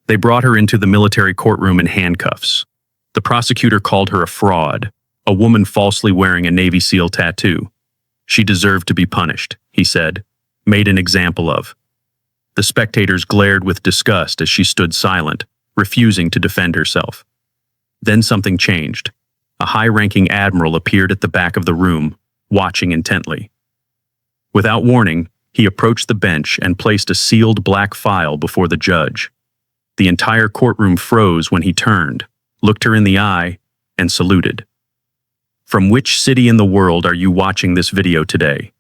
They brought her into the military courtroom in handcuffs. The prosecutor called her a fraud, a woman falsely wearing a Navy SEAL tattoo. She deserved to be punished, he said, made an example of. The spectators glared with disgust as she stood silent, refusing to defend herself. Then something changed. A high-ranking admiral appeared at the back of the room, watching intently. Without warning, he approached the bench and placed a sealed black file before the judge. The entire courtroom froze when he turned, looked her in the eye, and saluted. From which city in the world are you watching this video today?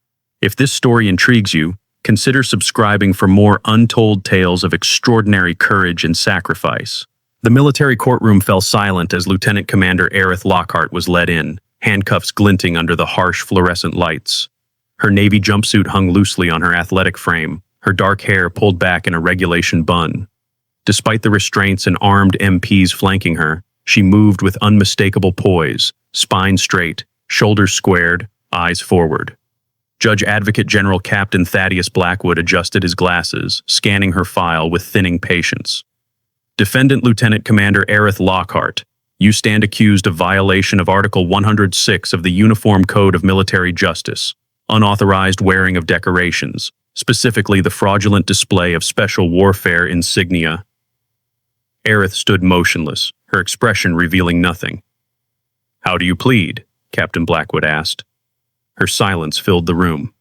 If this story intrigues you, consider subscribing for more untold tales of extraordinary courage and sacrifice. The military courtroom fell silent as Lieutenant Commander Aerith Lockhart was led in, handcuffs glinting under the harsh fluorescent lights. Her Navy jumpsuit hung loosely on her athletic frame, her dark hair pulled back in a regulation bun. Despite the restraints and armed MPs flanking her, she moved with unmistakable poise, spine straight, shoulders squared, eyes forward. Judge Advocate General Captain Thaddeus Blackwood adjusted his glasses, scanning her file with thinning patience. Defendant Lieutenant Commander Aerith Lockhart, you stand accused of violation of Article 106 of the Uniform Code of Military Justice, unauthorized wearing of decorations, specifically the fraudulent display of special warfare insignia. Aerith stood motionless, her expression revealing nothing. How do you plead? Captain Blackwood asked. Her silence filled the room.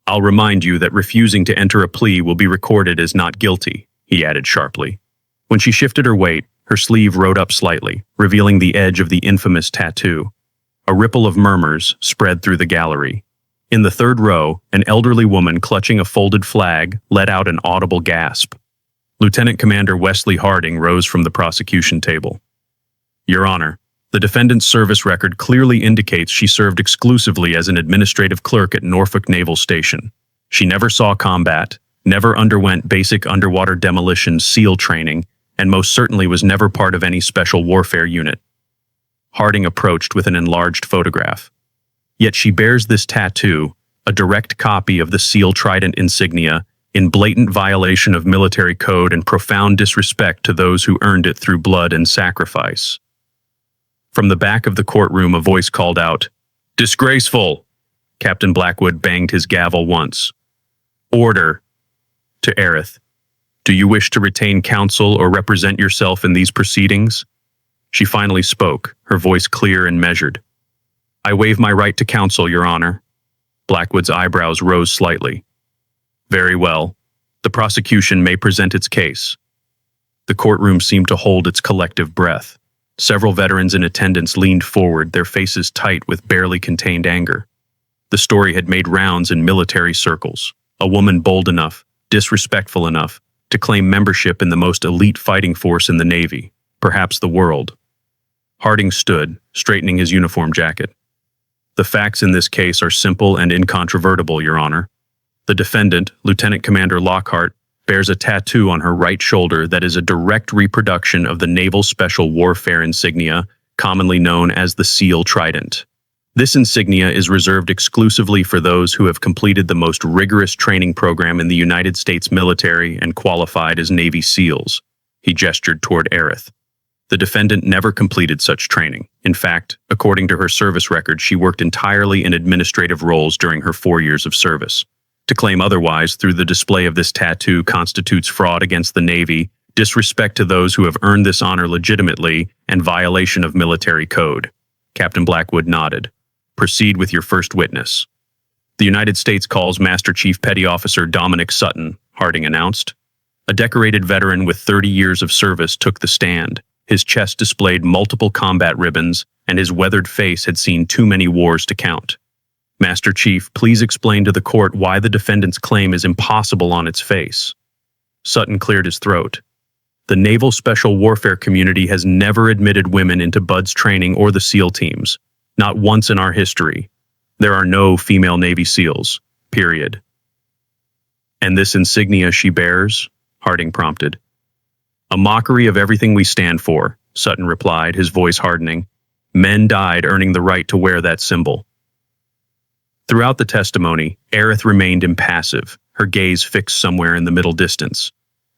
I'll remind you that refusing to enter a plea will be recorded as not guilty, he added sharply. When she shifted her weight, her sleeve rode up slightly, revealing the edge of the infamous tattoo. A ripple of murmurs spread through the gallery. In the third row, an elderly woman clutching a folded flag let out an audible gasp. Lieutenant Commander Wesley Harding rose from the prosecution table. Your Honor, the defendant's service record clearly indicates she served exclusively as an administrative clerk at Norfolk Naval Station. She never saw combat, never underwent basic underwater demolition SEAL training, and most certainly was never part of any special warfare unit. Harding approached with an enlarged photograph. Yet she bears this tattoo, a direct copy of the SEAL Trident insignia, in blatant violation of military code and profound disrespect to those who earned it through blood and sacrifice. From the back of the courtroom, a voice called out, "Disgraceful!" Captain Blackwood banged his gavel once. "Order!" To Aerith. "Do you wish to retain counsel or represent yourself in these proceedings?" She finally spoke, her voice clear and measured. "I waive my right to counsel, Your Honor." Blackwood's eyebrows rose slightly. "Very well. The prosecution may present its case." The courtroom seemed to hold its collective breath. Several veterans in attendance leaned forward, their faces tight with barely contained anger. The story had made rounds in military circles. A woman bold enough, disrespectful enough, to claim membership in the most elite fighting force in the Navy, perhaps the world. Harding stood, straightening his uniform jacket. "The facts in this case are simple and incontrovertible, Your Honor. The defendant, Lieutenant Commander Lockhart, bears a tattoo on her right shoulder that is a direct reproduction of the Naval Special Warfare insignia, commonly known as the SEAL Trident. This insignia is reserved exclusively for those who have completed the most rigorous training program in the United States military and qualified as Navy SEALs." He gestured toward Aerith. The defendant never completed such training. In fact, according to her service record, she worked entirely in administrative roles during her 4 years of service. To claim otherwise through the display of this tattoo constitutes fraud against the Navy, disrespect to those who have earned this honor legitimately, and violation of military code. Captain Blackwood nodded. "Proceed with your first witness." "The United States calls Master Chief Petty Officer Dominic Sutton," Harding announced. A decorated veteran with 30 years of service took the stand. His chest displayed multiple combat ribbons, and his weathered face had seen too many wars to count. "Master Chief, please explain to the court why the defendant's claim is impossible on its face." Sutton cleared his throat. "The Naval Special Warfare community has never admitted women into BUDS training or the SEAL teams. Not once in our history. There are no female Navy SEALs. Period." "And this insignia she bears?" Harding prompted. "A mockery of everything we stand for," Sutton replied, his voice hardening. "Men died earning the right to wear that symbol." Throughout the testimony, Aerith remained impassive, her gaze fixed somewhere in the middle distance.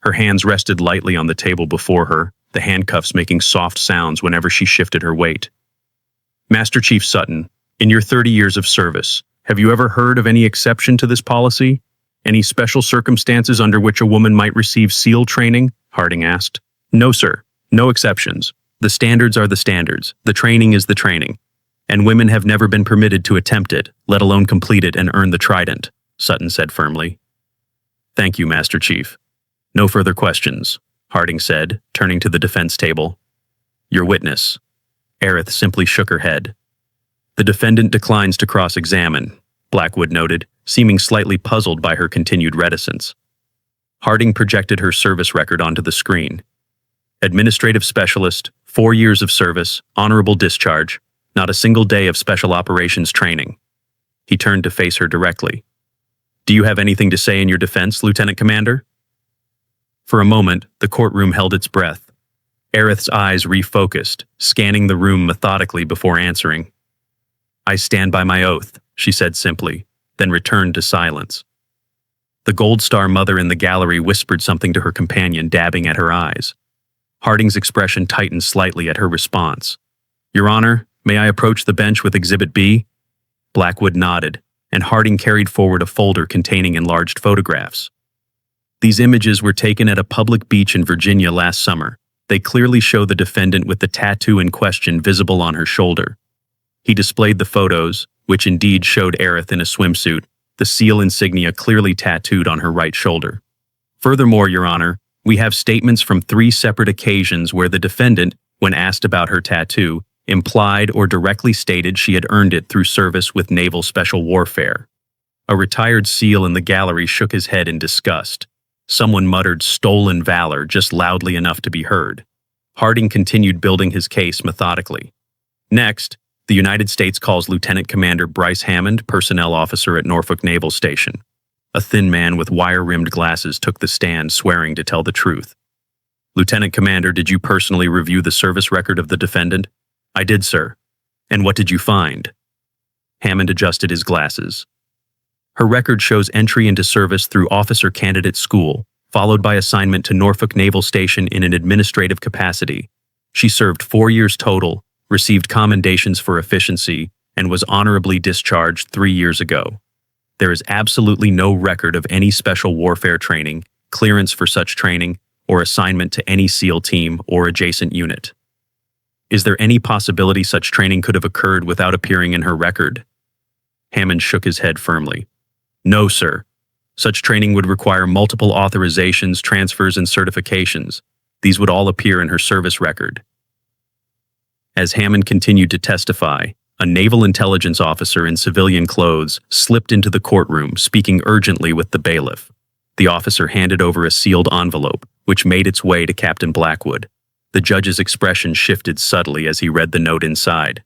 Her hands rested lightly on the table before her, the handcuffs making soft sounds whenever she shifted her weight. Master Chief Sutton, in your 30 years of service, have you ever heard of any exception to this policy? Any special circumstances under which a woman might receive SEAL training? Harding asked. No, sir. No exceptions. The standards are the standards. The training is the training. And women have never been permitted to attempt it, let alone complete it and earn the trident, Sutton said firmly. Thank you, Master Chief. No further questions, Harding said, turning to the defense table. Your witness. Aerith simply shook her head. The defendant declines to cross-examine, Blackwood noted, seeming slightly puzzled by her continued reticence. Harding projected her service record onto the screen. Administrative specialist, 4 years of service, honorable discharge, not a single day of special operations training. He turned to face her directly. Do you have anything to say in your defense, Lieutenant Commander? For a moment, the courtroom held its breath. Aerith's eyes refocused, scanning the room methodically before answering. I stand by my oath, she said simply, then returned to silence. The Gold Star mother in the gallery whispered something to her companion, dabbing at her eyes. Harding's expression tightened slightly at her response. Your Honor, may I approach the bench with Exhibit B? Blackwood nodded, and Harding carried forward a folder containing enlarged photographs. These images were taken at a public beach in Virginia last summer. They clearly show the defendant with the tattoo in question visible on her shoulder. He displayed the photos, which indeed showed Aerith in a swimsuit, the SEAL insignia clearly tattooed on her right shoulder. Furthermore, Your Honor, we have statements from 3 separate occasions where the defendant, when asked about her tattoo, implied or directly stated she had earned it through service with Naval Special Warfare. A retired SEAL in the gallery shook his head in disgust. Someone muttered stolen valor just loudly enough to be heard. Harding continued building his case methodically. Next, the United States calls Lieutenant Commander Bryce Hammond, personnel officer at Norfolk Naval Station. A thin man with wire-rimmed glasses took the stand, swearing to tell the truth. Lieutenant Commander, did you personally review the service record of the defendant? I did, sir. And what did you find? Hammond adjusted his glasses. Her record shows entry into service through Officer Candidate School, followed by assignment to Norfolk Naval Station in an administrative capacity. She served 4 years total, received commendations for efficiency, and was honorably discharged 3 years ago. There is absolutely no record of any special warfare training, clearance for such training, or assignment to any SEAL team or adjacent unit. Is there any possibility such training could have occurred without appearing in her record? Hammond shook his head firmly. No, sir. Such training would require multiple authorizations, transfers, and certifications. These would all appear in her service record. As Hammond continued to testify, a naval intelligence officer in civilian clothes slipped into the courtroom, speaking urgently with the bailiff. The officer handed over a sealed envelope, which made its way to Captain Blackwood. The judge's expression shifted subtly as he read the note inside.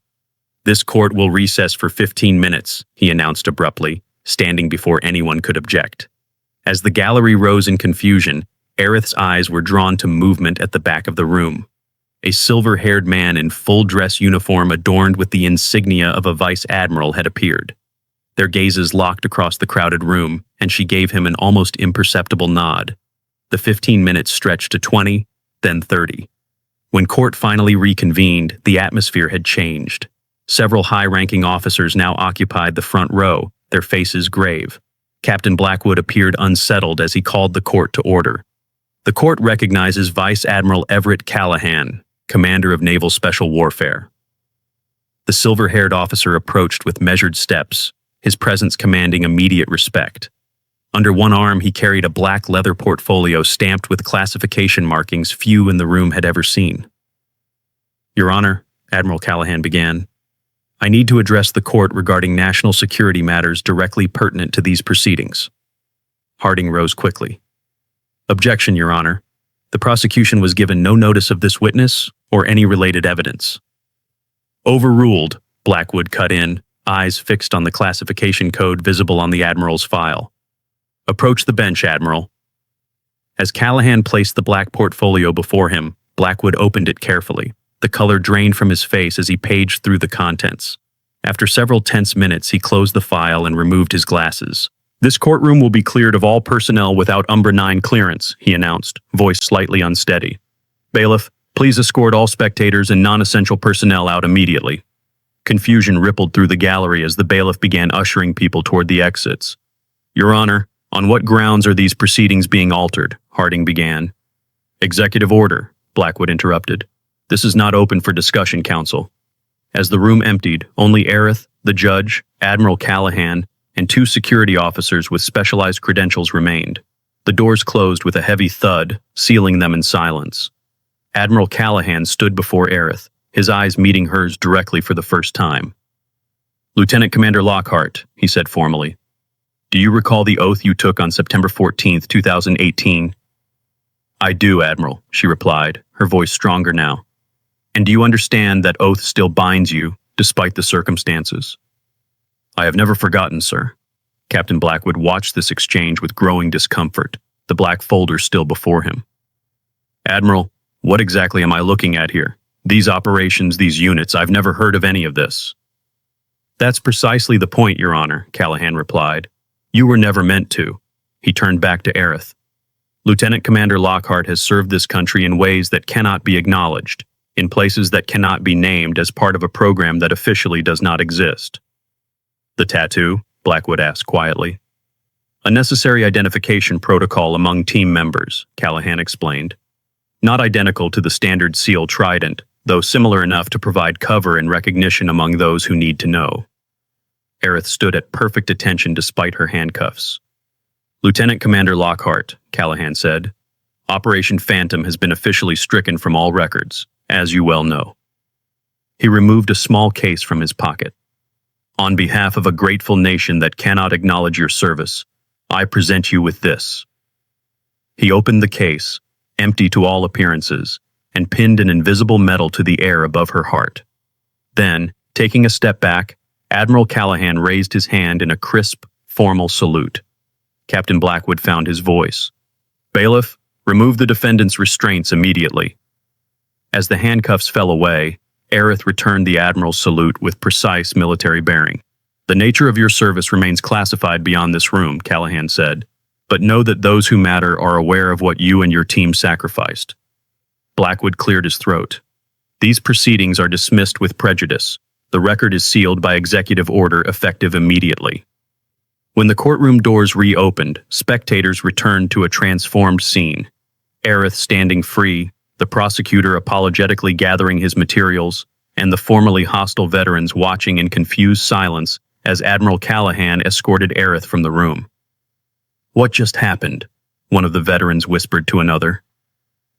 This court will recess for 15 minutes, he announced abruptly, standing before anyone could object. As the gallery rose in confusion, Aerith's eyes were drawn to movement at the back of the room. A silver-haired man in full-dress uniform adorned with the insignia of a vice admiral had appeared. Their gazes locked across the crowded room, and she gave him an almost imperceptible nod. The 15 minutes stretched to 20, then 30. When court finally reconvened, the atmosphere had changed. Several high-ranking officers now occupied the front row, their faces grave. Captain Blackwood appeared unsettled as he called the court to order. The court recognizes Vice Admiral Everett Callahan, commander of Naval Special Warfare. The silver-haired officer approached with measured steps, his presence commanding immediate respect. Under one arm, he carried a black leather portfolio stamped with classification markings few in the room had ever seen. Your Honor, Admiral Callahan began, I need to address the court regarding national security matters directly pertinent to these proceedings. Harding rose quickly. Objection, Your Honor. The prosecution was given no notice of this witness or any related evidence. Overruled, Blackwood cut in, eyes fixed on the classification code visible on the Admiral's file. Approach the bench, Admiral. As Callahan placed the black portfolio before him, Blackwood opened it carefully. The color drained from his face as he paged through the contents. After several tense minutes, he closed the file and removed his glasses. This courtroom will be cleared of all personnel without Umbra 9 clearance, he announced, voice slightly unsteady. Bailiff, please escort all spectators and non-essential personnel out immediately. Confusion rippled through the gallery as the bailiff began ushering people toward the exits. Your Honor, on what grounds are these proceedings being altered? Harding began. Executive order, Blackwood interrupted. This is not open for discussion, counsel. As the room emptied, only Aerith, the judge, Admiral Callahan, and 2 security officers with specialized credentials remained. The doors closed with a heavy thud, sealing them in silence. Admiral Callahan stood before Aerith, his eyes meeting hers directly for the first time. Lieutenant Commander Lockhart, he said formally, do you recall the oath you took on September 14th, 2018? I do, Admiral, she replied, her voice stronger now. And do you understand that oath still binds you, despite the circumstances? I have never forgotten, sir. Captain Blackwood watched this exchange with growing discomfort, the black folder still before him. Admiral, what exactly am I looking at here? These operations, these units, I've never heard of any of this. That's precisely the point, Your Honor, Callahan replied. You were never meant to. He turned back to Aerith. Lieutenant Commander Lockhart has served this country in ways that cannot be acknowledged, in places that cannot be named as part of a program that officially does not exist. The tattoo? Blackwood asked quietly. A necessary identification protocol among team members, Callahan explained. Not identical to the standard SEAL trident, though similar enough to provide cover and recognition among those who need to know. Aerith stood at perfect attention despite her handcuffs. Lieutenant Commander Lockhart, Callahan said, Operation Phantom has been officially stricken from all records, as you well know. He removed a small case from his pocket. On behalf of a grateful nation that cannot acknowledge your service, I present you with this. He opened the case, empty to all appearances, and pinned an invisible medal to the air above her heart. Then, taking a step back, Admiral Callahan raised his hand in a crisp, formal salute. Captain Blackwood found his voice. Bailiff, remove the defendant's restraints immediately. As the handcuffs fell away, Aerith returned the Admiral's salute with precise military bearing. The nature of your service remains classified beyond this room, Callahan said, but know that those who matter are aware of what you and your team sacrificed. Blackwood cleared his throat. These proceedings are dismissed with prejudice. The record is sealed by executive order effective immediately. When the courtroom doors reopened, spectators returned to a transformed scene. Aerith standing free, the prosecutor apologetically gathering his materials, and the formerly hostile veterans watching in confused silence as Admiral Callahan escorted Aerith from the room. What just happened? One of the veterans whispered to another.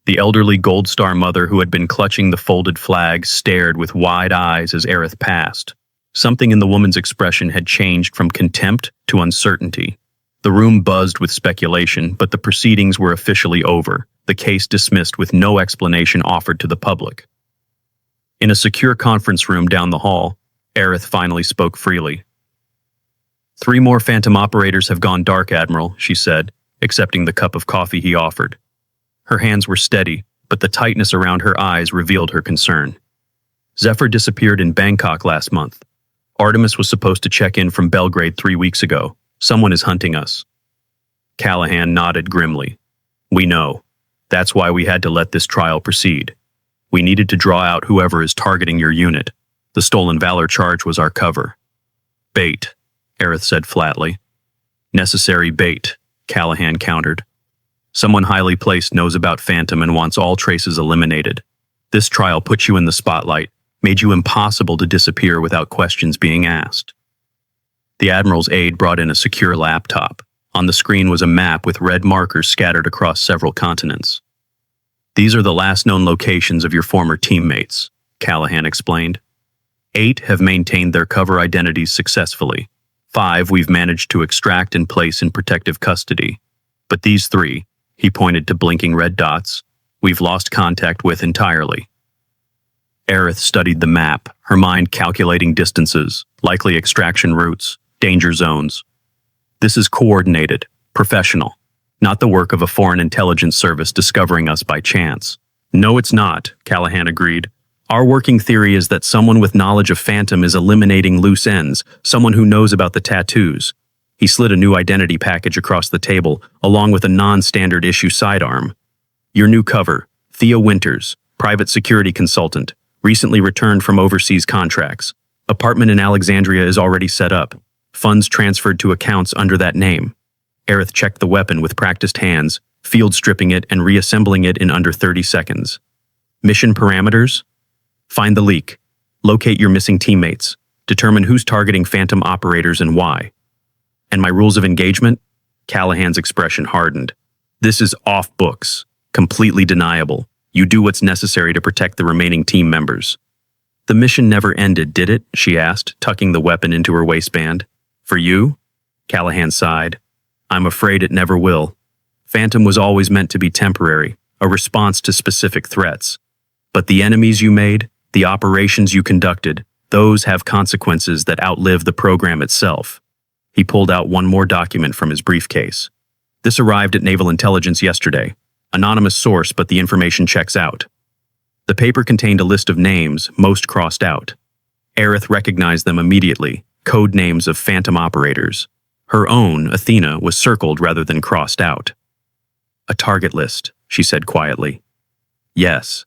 The elderly Gold Star mother who had been clutching the folded flag stared with wide eyes as Aerith passed. Something in the woman's expression had changed from contempt to uncertainty. The room buzzed with speculation, but the proceedings were officially over, the case dismissed with no explanation offered to the public. In a secure conference room down the hall, Aerith finally spoke freely. 3 more Phantom operators have gone dark, Admiral, she said, accepting the cup of coffee he offered. Her hands were steady, but the tightness around her eyes revealed her concern. Zephyr disappeared in Bangkok last month. Artemis was supposed to check in from Belgrade 3 weeks ago. Someone is hunting us. Callahan nodded grimly. We know. That's why we had to let this trial proceed. We needed to draw out whoever is targeting your unit. The stolen valor charge was our cover. Bait, Aerith said flatly. Necessary bait, Callahan countered. Someone highly placed knows about Phantom and wants all traces eliminated. This trial put you in the spotlight, made you impossible to disappear without questions being asked. The Admiral's aide brought in a secure laptop. On the screen was a map with red markers scattered across several continents. These are the last known locations of your former teammates, Callahan explained. 8 have maintained their cover identities successfully. 5 we've managed to extract and place in protective custody. But these 3, he pointed to blinking red dots, we've lost contact with entirely. Aerith studied the map, her mind calculating distances, likely extraction routes, danger zones. This is coordinated, professional, not the work of a foreign intelligence service discovering us by chance. No, it's not, Callahan agreed. Our working theory is that someone with knowledge of Phantom is eliminating loose ends, someone who knows about the tattoos. He slid a new identity package across the table, along with a non-standard issue sidearm. Your new cover, Thea Winters, private security consultant, recently returned from overseas contracts. Apartment in Alexandria is already set up. Funds transferred to accounts under that name. Aerith checked the weapon with practiced hands, field stripping it and reassembling it in under 30 seconds. Mission parameters? Find the leak. Locate your missing teammates. Determine who's targeting phantom operators and why. And my rules of engagement? Callahan's expression hardened. This is off books. Completely deniable. You do what's necessary to protect the remaining team members. The mission never ended, did it? She asked, tucking the weapon into her waistband. For you? Callahan sighed. I'm afraid it never will. Phantom was always meant to be temporary, a response to specific threats. But the enemies you made, the operations you conducted, those have consequences that outlive the program itself. He pulled out one more document from his briefcase. This arrived at Naval Intelligence yesterday. Anonymous source, but the information checks out. The paper contained a list of names, most crossed out. Aerith recognized them immediately, code names of phantom operators. Her own, Athena, was circled rather than crossed out. A target list, she said quietly. Yes,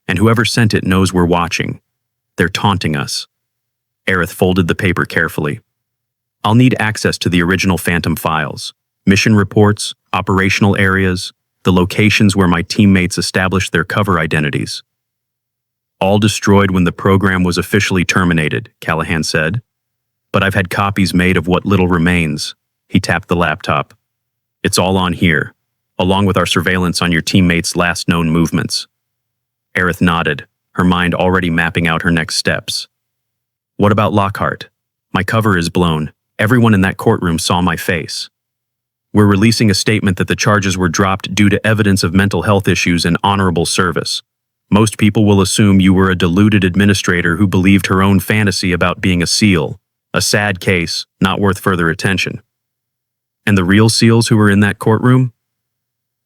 and whoever sent it knows we're watching. They're taunting us. Aerith folded the paper carefully. I'll need access to the original Phantom files, mission reports, operational areas, the locations where my teammates established their cover identities. All destroyed when the program was officially terminated, Callahan said. But I've had copies made of what little remains. He tapped the laptop. It's all on here, along with our surveillance on your teammates' last known movements. Aerith nodded, her mind already mapping out her next steps. What about Lockhart? My cover is blown. Everyone in that courtroom saw my face. We're releasing a statement that the charges were dropped due to evidence of mental health issues and honorable service. Most people will assume you were a deluded administrator who believed her own fantasy about being a SEAL. A sad case, not worth further attention. And the real SEALs who were in that courtroom?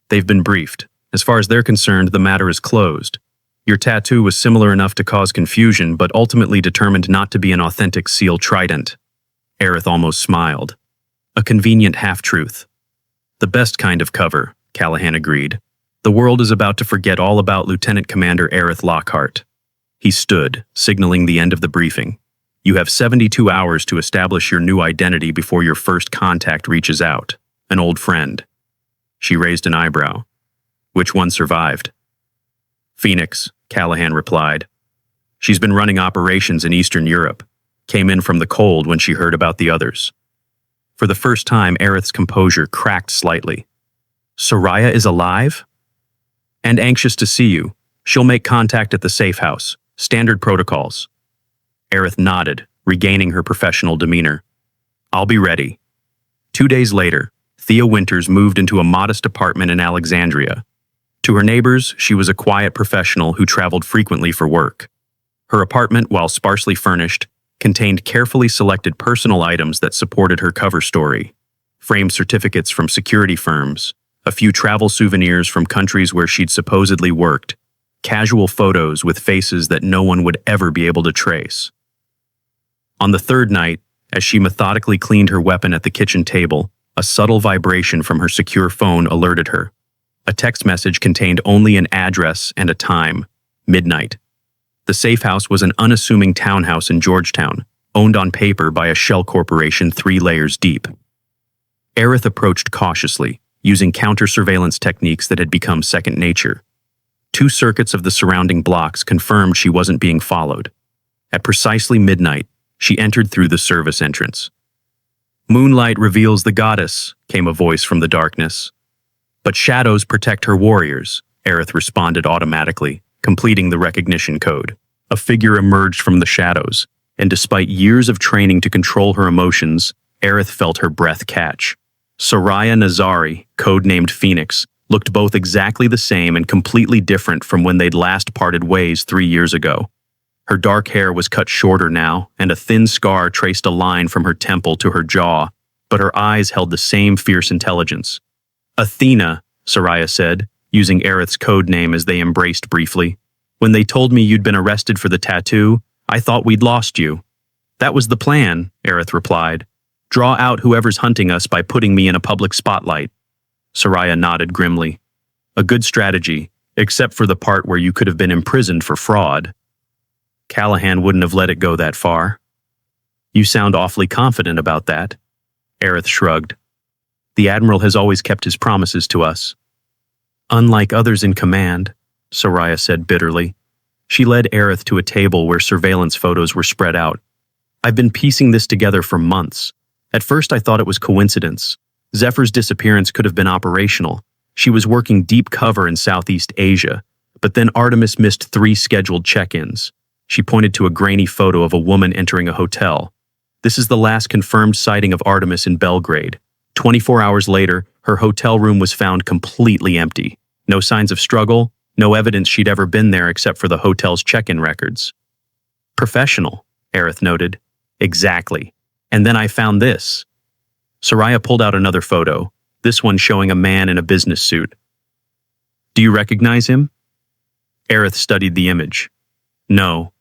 They've been briefed. As far as they're concerned, the matter is closed. Your tattoo was similar enough to cause confusion, but ultimately determined not to be an authentic SEAL trident. Aerith almost smiled. A convenient half-truth. The best kind of cover, Callahan agreed. The world is about to forget all about Lieutenant Commander Aerith Lockhart. He stood, signaling the end of the briefing. You have 72 hours to establish your new identity before your first contact reaches out. An old friend. She raised an eyebrow. Which one survived? Phoenix, Callahan replied. She's been running operations in Eastern Europe. Came in from the cold when she heard about the others. For the first time, Aerith's composure cracked slightly. Soraya is alive? And anxious to see you. She'll make contact at the safe house. Standard protocols. Aerith nodded, regaining her professional demeanor. I'll be ready. 2 days later, Thea Winters moved into a modest apartment in Alexandria. To her neighbors, she was a quiet professional who traveled frequently for work. Her apartment, while sparsely furnished, contained carefully selected personal items that supported her cover story. Framed certificates from security firms, a few travel souvenirs from countries where she'd supposedly worked, casual photos with faces that no one would ever be able to trace. On the third night, as she methodically cleaned her weapon at the kitchen table, a subtle vibration from her secure phone alerted her. A text message contained only an address and a time, midnight. The safe house was an unassuming townhouse in Georgetown, owned on paper by a shell corporation 3 layers deep. Aerith approached cautiously, using counter-surveillance techniques that had become second nature. 2 circuits of the surrounding blocks confirmed she wasn't being followed. At precisely midnight, she entered through the service entrance. Moonlight reveals the goddess, came a voice from the darkness. But shadows protect her warriors, Aerith responded automatically, completing the recognition code. A figure emerged from the shadows, and despite years of training to control her emotions, Aerith felt her breath catch. Soraya Nazari, codenamed Phoenix, looked both exactly the same and completely different from when they'd last parted ways 3 years ago. Her dark hair was cut shorter now, and a thin scar traced a line from her temple to her jaw, but her eyes held the same fierce intelligence. Athena, Soraya said, using Aerith's code name as they embraced briefly. When they told me you'd been arrested for the tattoo, I thought we'd lost you. That was the plan, Aerith replied. Draw out whoever's hunting us by putting me in a public spotlight. Soraya nodded grimly. A good strategy, except for the part where you could have been imprisoned for fraud. Callahan wouldn't have let it go that far. You sound awfully confident about that. Aerith shrugged. The Admiral has always kept his promises to us. Unlike others in command, Soraya said bitterly. She led Aerith to a table where surveillance photos were spread out. I've been piecing this together for months. At first I thought it was coincidence. Zephyr's disappearance could have been operational. She was working deep cover in Southeast Asia, but then Artemis missed 3 scheduled check-ins. She pointed to a grainy photo of a woman entering a hotel. This is the last confirmed sighting of Artemis in Belgrade. 24 hours later, her hotel room was found completely empty. No signs of struggle, no evidence she'd ever been there except for the hotel's check-in records. Professional, Aerith noted. Exactly. And then I found this. Soraya pulled out another photo, this one showing a man in a business suit. Do you recognize him? Aerith studied the image. No.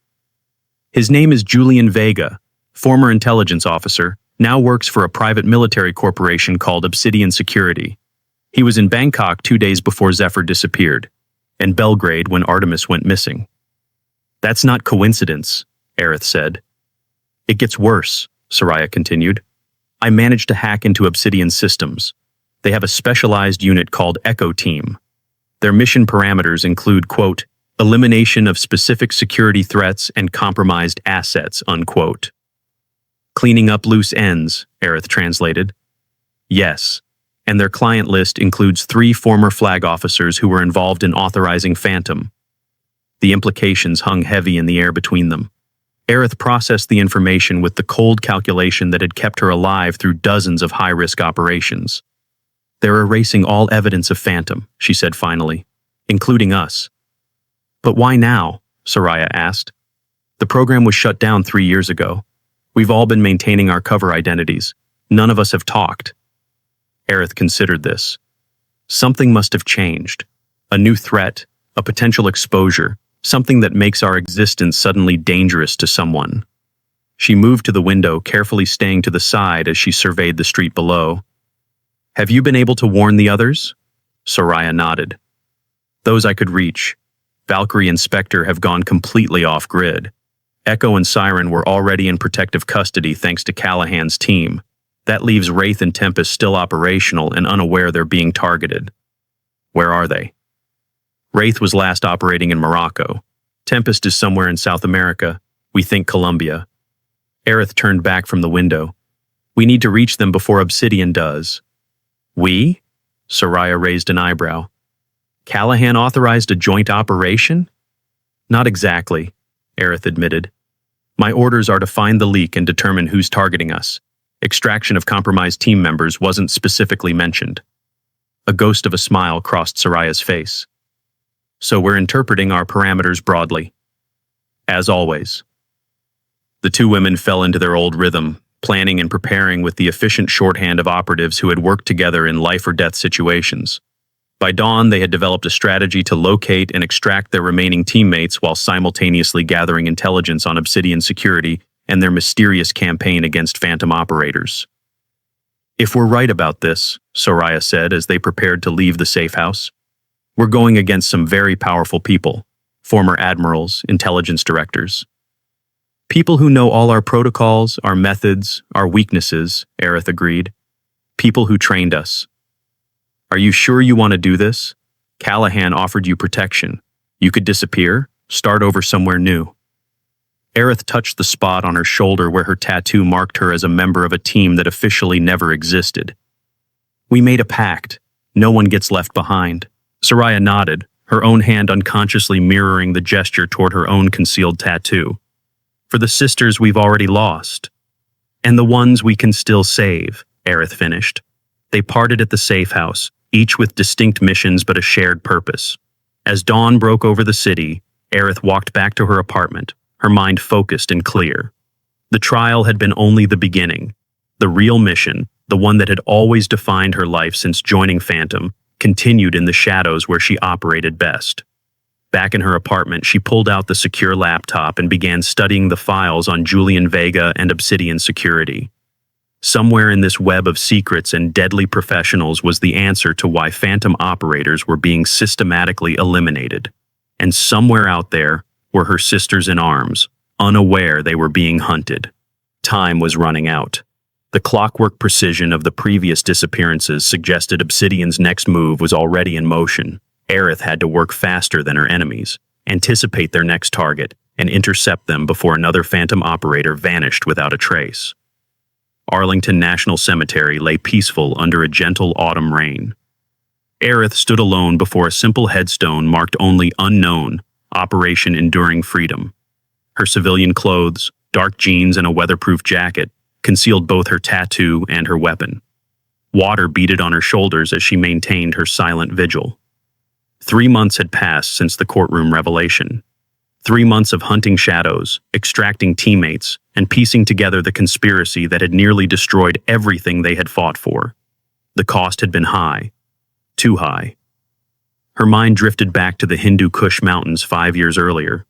His name is Julian Vega, former intelligence officer, now works for a private military corporation called Obsidian Security. He was in Bangkok 2 days before Zephyr disappeared, and Belgrade when Artemis went missing. That's not coincidence, Aerith said. It gets worse, Soraya continued. I managed to hack into Obsidian systems. They have a specialized unit called Echo Team. Their mission parameters include, quote, elimination of specific security threats and compromised assets, unquote. Cleaning up loose ends, Aerith translated. Yes, and their client list includes 3 former flag officers who were involved in authorizing Phantom. The implications hung heavy in the air between them. Aerith processed the information with the cold calculation that had kept her alive through dozens of high-risk operations. They're erasing all evidence of Phantom, she said finally, including us. But why now? Soraya asked. The program was shut down 3 years ago. We've all been maintaining our cover identities. None of us have talked. Aerith considered this. Something must have changed. A new threat, a potential exposure, something that makes our existence suddenly dangerous to someone. She moved to the window, carefully staying to the side as she surveyed the street below. Have you been able to warn the others? Soraya nodded. Those I could reach. Valkyrie and Spectre have gone completely off-grid. Echo and Siren were already in protective custody thanks to Callahan's team. That leaves Wraith and Tempest still operational and unaware they're being targeted. Where are they? Wraith was last operating in Morocco. Tempest is somewhere in South America. We think Colombia. Aerith turned back from the window. We need to reach them before Obsidian does. We? Soraya raised an eyebrow. Callahan authorized a joint operation? Not exactly, Aerith admitted. My orders are to find the leak and determine who's targeting us. Extraction of compromised team members wasn't specifically mentioned. A ghost of a smile crossed Soraya's face. So we're interpreting our parameters broadly. As always. The 2 women fell into their old rhythm, planning and preparing with the efficient shorthand of operatives who had worked together in life-or-death situations. By dawn, they had developed a strategy to locate and extract their remaining teammates while simultaneously gathering intelligence on Obsidian Security and their mysterious campaign against Phantom operators. If we're right about this, Soraya said as they prepared to leave the safe house, we're going against some very powerful people, former admirals, intelligence directors. People who know all our protocols, our methods, our weaknesses, Aerith agreed. People who trained us. Are you sure you want to do this? Callahan offered you protection. You could disappear, start over somewhere new. Aerith touched the spot on her shoulder where her tattoo marked her as a member of a team that officially never existed. We made a pact. No one gets left behind. Soraya nodded, her own hand unconsciously mirroring the gesture toward her own concealed tattoo. For the sisters we've already lost. And the ones we can still save, Aerith finished. They parted at the safe house, each with distinct missions but a shared purpose. As dawn broke over the city, Aerith walked back to her apartment, her mind focused and clear. The trial had been only the beginning. The real mission, the one that had always defined her life since joining Phantom, continued in the shadows where she operated best. Back in her apartment, she pulled out the secure laptop and began studying the files on Julian Vega and Obsidian Security. Somewhere in this web of secrets and deadly professionals was the answer to why phantom operators were being systematically eliminated. And somewhere out there were her sisters in arms, unaware they were being hunted. Time was running out. The clockwork precision of the previous disappearances suggested Obsidian's next move was already in motion. Aerith had to work faster than her enemies, anticipate their next target, and intercept them before another phantom operator vanished without a trace. Arlington National Cemetery lay peaceful under a gentle autumn rain. Aerith stood alone before a simple headstone marked only Unknown, Operation Enduring Freedom. Her civilian clothes, dark jeans and a weatherproof jacket, concealed both her tattoo and her weapon. Water beaded on her shoulders as she maintained her silent vigil. 3 months had passed since the courtroom revelation. 3 months of hunting shadows, extracting teammates, and piecing together the conspiracy that had nearly destroyed everything they had fought for. The cost had been high. Too high. Her mind drifted back to the Hindu Kush Mountains 5 years earlier.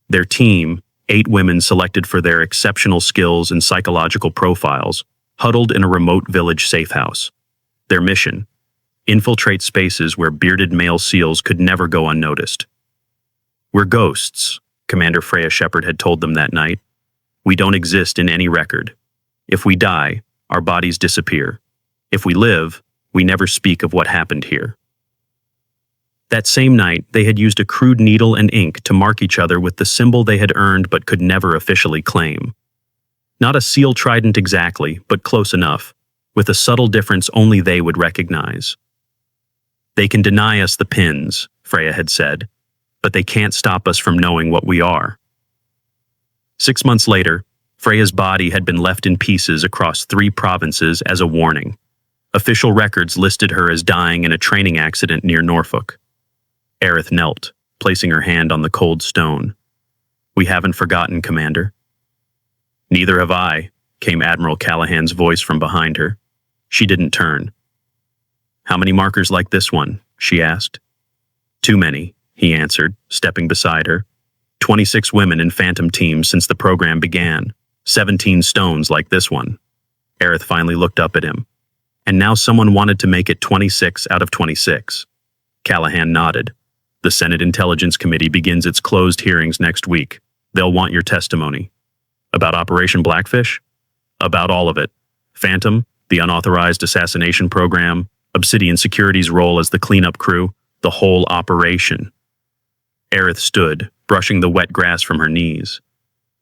Their team, 8 women selected for their exceptional skills and psychological profiles, huddled in a remote village safe house. Their mission: infiltrate spaces where bearded male SEALs could never go unnoticed. "We're ghosts," Commander Freya Shepard had told them that night. "We don't exist in any record. If we die, our bodies disappear. If we live, we never speak of what happened here." That same night, they had used a crude needle and ink to mark each other with the symbol they had earned but could never officially claim. Not a SEAL trident exactly, but close enough, with a subtle difference only they would recognize. "They can deny us the pins," Freya had said, "but they can't stop us from knowing what we are." 6 months later, Freya's body had been left in pieces across 3 provinces as a warning. Official records listed her as dying in a training accident near Norfolk. Aerith knelt, placing her hand on the cold stone. "We haven't forgotten, Commander." "Neither have I," came Admiral Callahan's voice from behind her. She didn't turn. "How many markers like this one?" she asked. "Too many," he answered, stepping beside her. 26 women in Phantom teams since the program began. 17 stones like this one. Aerith finally looked up at him. "And now someone wanted to make it 26 out of 26. Callahan nodded. "The Senate Intelligence Committee begins its closed hearings next week. They'll want your testimony." "About Operation Blackfish?" "About all of it. Phantom, the unauthorized assassination program, Obsidian Security's role as the cleanup crew, the whole operation." Aerith stood, brushing the wet grass from her knees.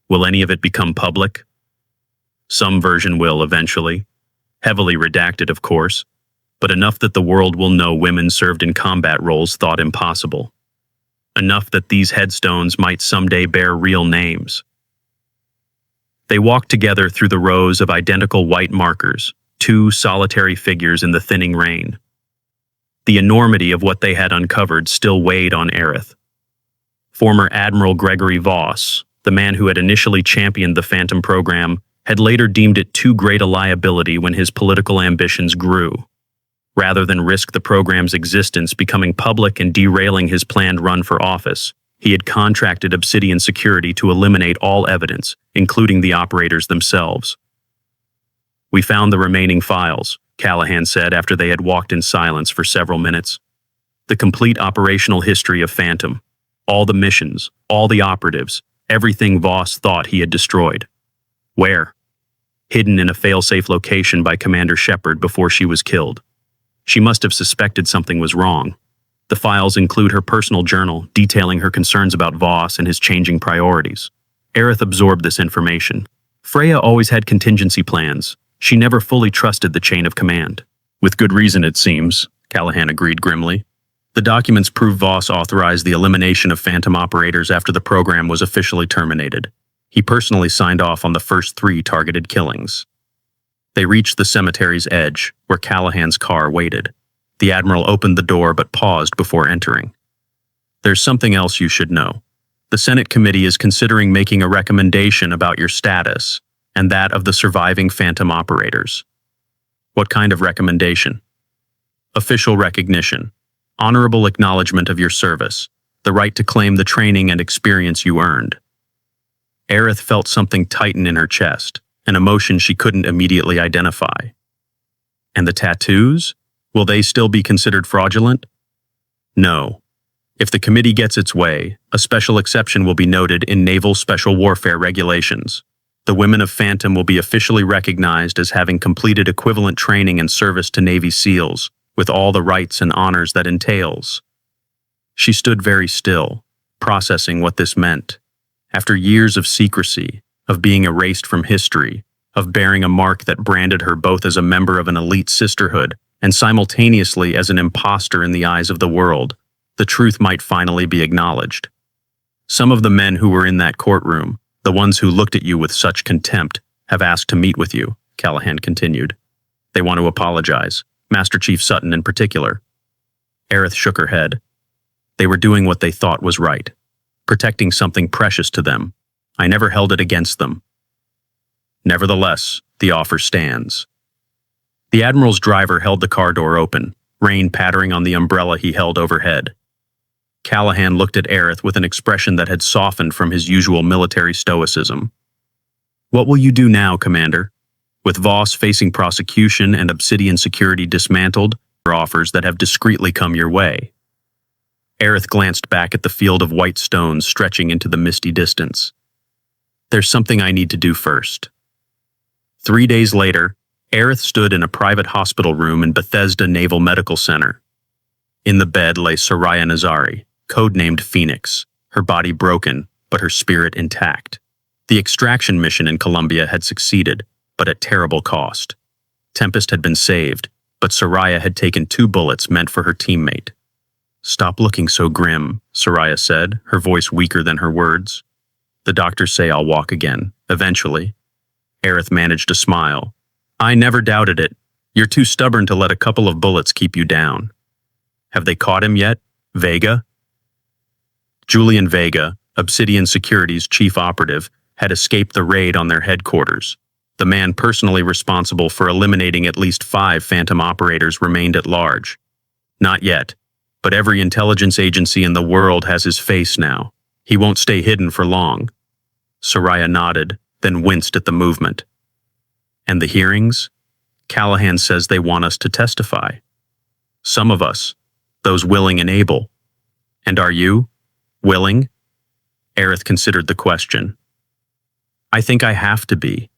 "Will any of it become public?" "Some version will eventually. Heavily redacted, of course, but enough that the world will know women served in combat roles thought impossible. Enough that these headstones might someday bear real names." They walked together through the rows of identical white markers, 2 solitary figures in the thinning rain. The enormity of what they had uncovered still weighed on Aerith. Former Admiral Gregory Voss, the man who had initially championed the Phantom program, had later deemed it too great a liability when his political ambitions grew. Rather than risk the program's existence becoming public and derailing his planned run for office, he had contracted Obsidian Security to eliminate all evidence, including the operators themselves. "We found the remaining files," Callahan said after they had walked in silence for several minutes. "The complete operational history of Phantom. All the missions, all the operatives, everything Voss thought he had destroyed." "Where?" "Hidden in a fail-safe location by Commander Shepard before she was killed. She must have suspected something was wrong. The files include her personal journal detailing her concerns about Voss and his changing priorities." Aerith absorbed this information. Freya always had contingency plans. She never fully trusted the chain of command. "With good reason, it seems," Callahan agreed grimly. "The documents prove Voss authorized the elimination of Phantom operators after the program was officially terminated. He personally signed off on the first 3 targeted killings." They reached the cemetery's edge, where Callahan's car waited. The Admiral opened the door but paused before entering. "There's something else you should know. The Senate committee is considering making a recommendation about your status and that of the surviving Phantom operators." "What kind of recommendation?" "Official recognition, honorable acknowledgement of your service, the right to claim the training and experience you earned." Aerith felt something tighten in her chest, an emotion she couldn't immediately identify. And the tattoos? Will they still be considered fraudulent? No. If the committee gets its way, a special exception will be noted in Naval Special Warfare regulations. The women of Phantom will be officially recognized as having completed equivalent training and service to Navy SEALs, with all the rights and honors that entails. She stood very still, processing what this meant. After years of secrecy, of being erased from history, of bearing a mark that branded her both as a member of an elite sisterhood and simultaneously as an imposter in the eyes of the world, the truth might finally be acknowledged. Some of the men who were in that courtroom, the ones who looked at you with such contempt, have asked to meet with you, Callahan continued. They want to apologize, Master Chief Sutton in particular. Aerith shook her head. They were doing what they thought was right, protecting something precious to them. I never held it against them. Nevertheless, the offer stands. The Admiral's driver held the car door open, rain pattering on the umbrella he held overhead. Callahan looked at Aerith with an expression that had softened from his usual military stoicism. What will you do now, Commander? With Voss facing prosecution and Obsidian security dismantled, offers that have discreetly come your way. Aerith glanced back at the field of white stones stretching into the misty distance. There's something I need to do first. 3 days later, Aerith stood in a private hospital room in Bethesda Naval Medical Center. In the bed lay Soraya Nazari, codenamed Phoenix, her body broken, but her spirit intact. The extraction mission in Colombia had succeeded, but at terrible cost. Tempest had been saved, but Soraya had taken 2 bullets meant for her teammate. Stop looking so grim, Soraya said, her voice weaker than her words. The doctors say I'll walk again, eventually. Aerith managed to smile. I never doubted it. You're too stubborn to let a couple of bullets keep you down. Have they caught him yet? Vega? Julian Vega, Obsidian Security's chief operative, had escaped the raid on their headquarters. The man personally responsible for eliminating at least 5 Phantom operators remained at large. Not yet, but every intelligence agency in the world has his face now. He won't stay hidden for long. Soraya nodded, then winced at the movement. And the hearings? Callahan says they want us to testify. Some of us, those willing and able. And are you? Willing? Aerith considered the question. I think I have to be.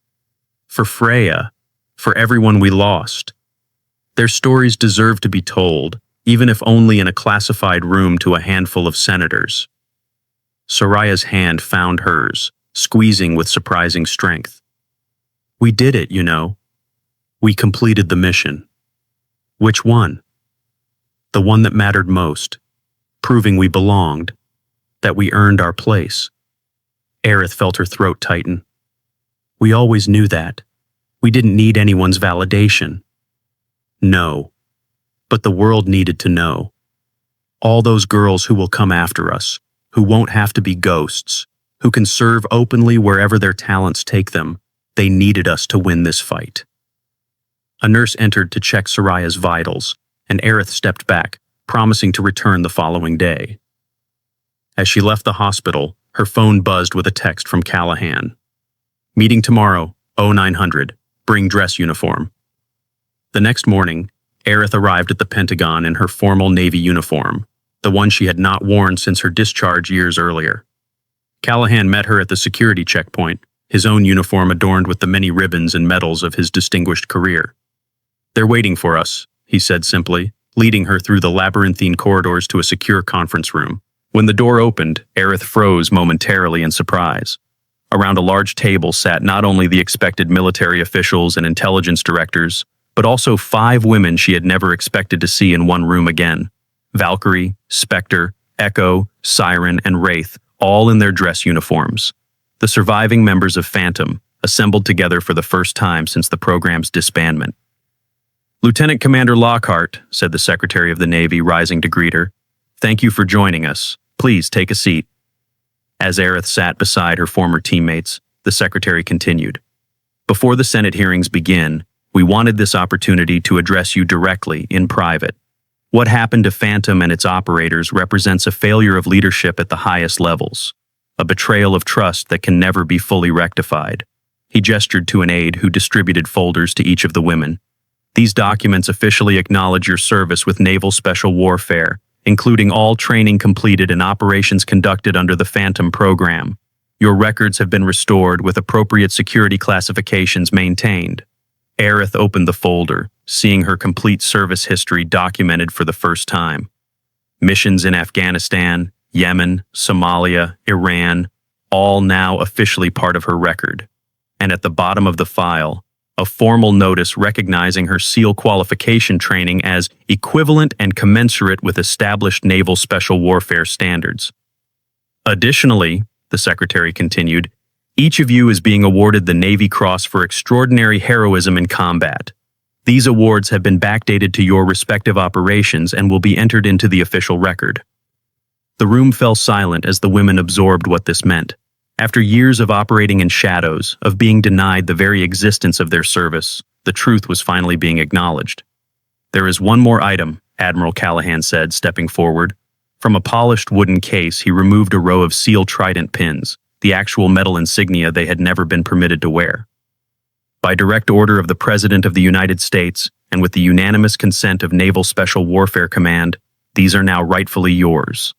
For Freya, for everyone we lost. Their stories deserve to be told, even if only in a classified room to a handful of senators. Soraya's hand found hers, squeezing with surprising strength. We did it, you know. We completed the mission. Which one? The one that mattered most, proving we belonged, that we earned our place. Aerith felt her throat tighten. We always knew that. We didn't need anyone's validation. No. But the world needed to know. All those girls who will come after us, who won't have to be ghosts, who can serve openly wherever their talents take them, they needed us to win this fight. A nurse entered to check Soraya's vitals, and Aerith stepped back, promising to return the following day. As she left the hospital, her phone buzzed with a text from Callahan. Meeting tomorrow, 0900. Bring dress uniform. The next morning, Aerith arrived at the Pentagon in her formal Navy uniform, the one she had not worn since her discharge years earlier. Callahan met her at the security checkpoint, his own uniform adorned with the many ribbons and medals of his distinguished career. They're waiting for us, he said simply, leading her through the labyrinthine corridors to a secure conference room. When the door opened, Aerith froze momentarily in surprise. Around a large table sat not only the expected military officials and intelligence directors, but also 5 women she had never expected to see in one room again. Valkyrie, Spectre, Echo, Siren, and Wraith, all in their dress uniforms. The surviving members of Phantom, assembled together for the first time since the program's disbandment. Lieutenant Commander Lockhart, said the Secretary of the Navy, rising to greet her. Thank you for joining us. Please take a seat. As Aerith sat beside her former teammates, the Secretary continued. Before the Senate hearings begin, we wanted this opportunity to address you directly, in private. What happened to Phantom and its operators represents a failure of leadership at the highest levels, a betrayal of trust that can never be fully rectified. He gestured to an aide who distributed folders to each of the women. These documents officially acknowledge your service with naval special warfare, including all training completed and operations conducted under the Phantom program. Your records have been restored with appropriate security classifications maintained. Aerith opened the folder, seeing her complete service history documented for the first time. Missions in Afghanistan, Yemen, Somalia, Iran, all now officially part of her record. And at the bottom of the file, a formal notice recognizing her SEAL qualification training as equivalent and commensurate with established naval special warfare standards. Additionally, the secretary continued, each of you is being awarded the Navy Cross for extraordinary heroism in combat. These awards have been backdated to your respective operations and will be entered into the official record. The room fell silent as the women absorbed what this meant. After years of operating in shadows, of being denied the very existence of their service, the truth was finally being acknowledged. There is one more item, Admiral Callahan said, stepping forward. From a polished wooden case, he removed a row of SEAL Trident pins, the actual metal insignia they had never been permitted to wear. By direct order of the President of the United States, and with the unanimous consent of Naval Special Warfare Command, these are now rightfully yours.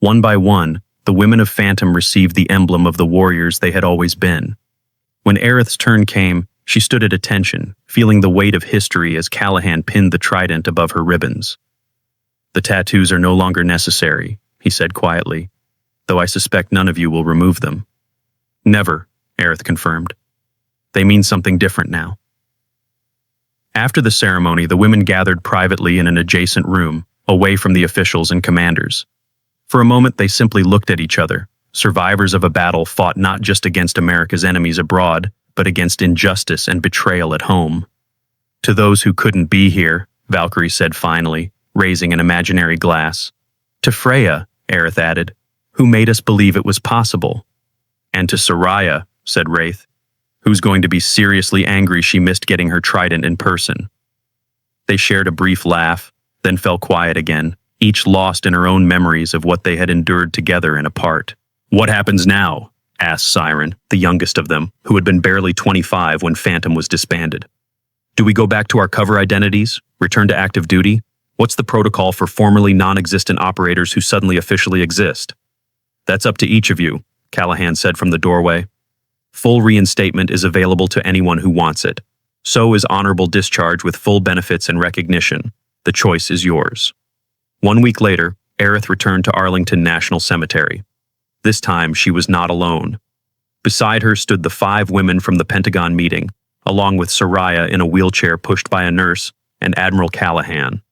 One by one, the women of Phantom received the emblem of the warriors they had always been. When Aerith's turn came, she stood at attention, feeling the weight of history as Callahan pinned the trident above her ribbons. The tattoos are no longer necessary, he said quietly, though I suspect none of you will remove them. Never, Aerith confirmed. They mean something different now. After the ceremony, the women gathered privately in an adjacent room, away from the officials and commanders. For a moment, they simply looked at each other, survivors of a battle fought not just against America's enemies abroad, but against injustice and betrayal at home. To those who couldn't be here, Valkyrie said finally, raising an imaginary glass. To Freya, Aerith added, who made us believe it was possible. And to Soraya, said Wraith, who's going to be seriously angry she missed getting her trident in person. They shared a brief laugh, then fell quiet again, each lost in her own memories of what they had endured together and apart. What happens now? Asked Siren, the youngest of them, who had been barely 25 when Phantom was disbanded. Do we go back to our cover identities? Return to active duty? What's the protocol for formerly non-existent operators who suddenly officially exist? That's up to each of you, Callahan said from the doorway. Full reinstatement is available to anyone who wants it. So is honorable discharge with full benefits and recognition. The choice is yours. 1 week later, Aerith returned to Arlington National Cemetery. This time, she was not alone. Beside her stood the 5 women from the Pentagon meeting, along with Soraya in a wheelchair pushed by a nurse and Admiral Callahan.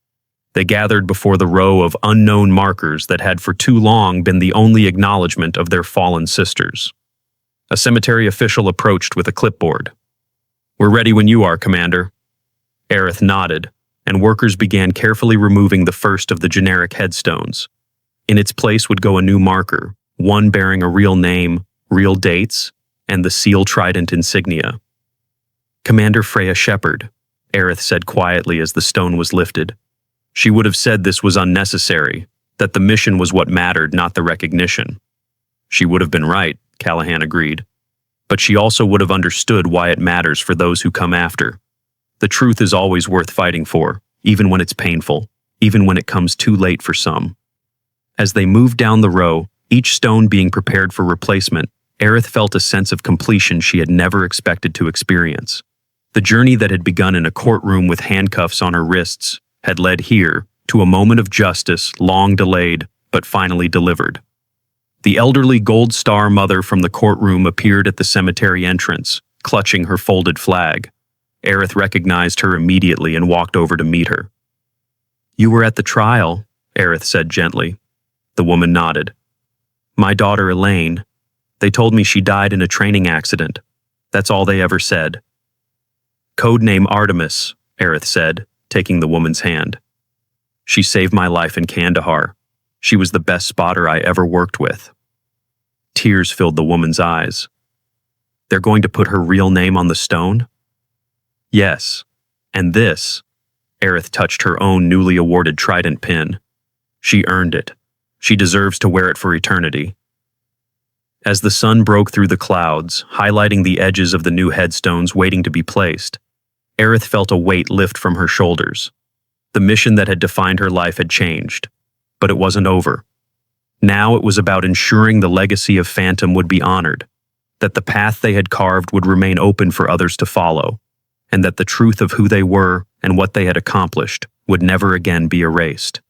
They gathered before the row of unknown markers that had for too long been the only acknowledgement of their fallen sisters. A cemetery official approached with a clipboard. We're ready when you are, Commander. Aerith nodded, and workers began carefully removing the first of the generic headstones. In its place would go a new marker, one bearing a real name, real dates, and the SEAL Trident insignia. Commander Freya Shepard, Aerith said quietly as the stone was lifted. She would have said this was unnecessary, that the mission was what mattered, not the recognition. She would have been right, Callahan agreed. But she also would have understood why it matters for those who come after. The truth is always worth fighting for, even when it's painful, even when it comes too late for some. As they moved down the row, each stone being prepared for replacement, Aerith felt a sense of completion she had never expected to experience. The journey that had begun in a courtroom with handcuffs on her wrists had led here to a moment of justice long delayed, but finally delivered. The elderly Gold Star mother from the courtroom appeared at the cemetery entrance, clutching her folded flag. Aerith recognized her immediately and walked over to meet her. You were at the trial, Aerith said gently. The woman nodded. My daughter Elaine. They told me she died in a training accident. That's all they ever said. Codename Artemis, Aerith said, taking the woman's hand. She saved my life in Kandahar. She was the best spotter I ever worked with. Tears filled the woman's eyes. They're going to put her real name on the stone? Yes. And this, Aerith touched her own newly awarded trident pin. She earned it. She deserves to wear it for eternity. As the sun broke through the clouds, highlighting the edges of the new headstones waiting to be placed, Aerith felt a weight lift from her shoulders. The mission that had defined her life had changed, but it wasn't over. Now it was about ensuring the legacy of Phantom would be honored, that the path they had carved would remain open for others to follow, and that the truth of who they were and what they had accomplished would never again be erased.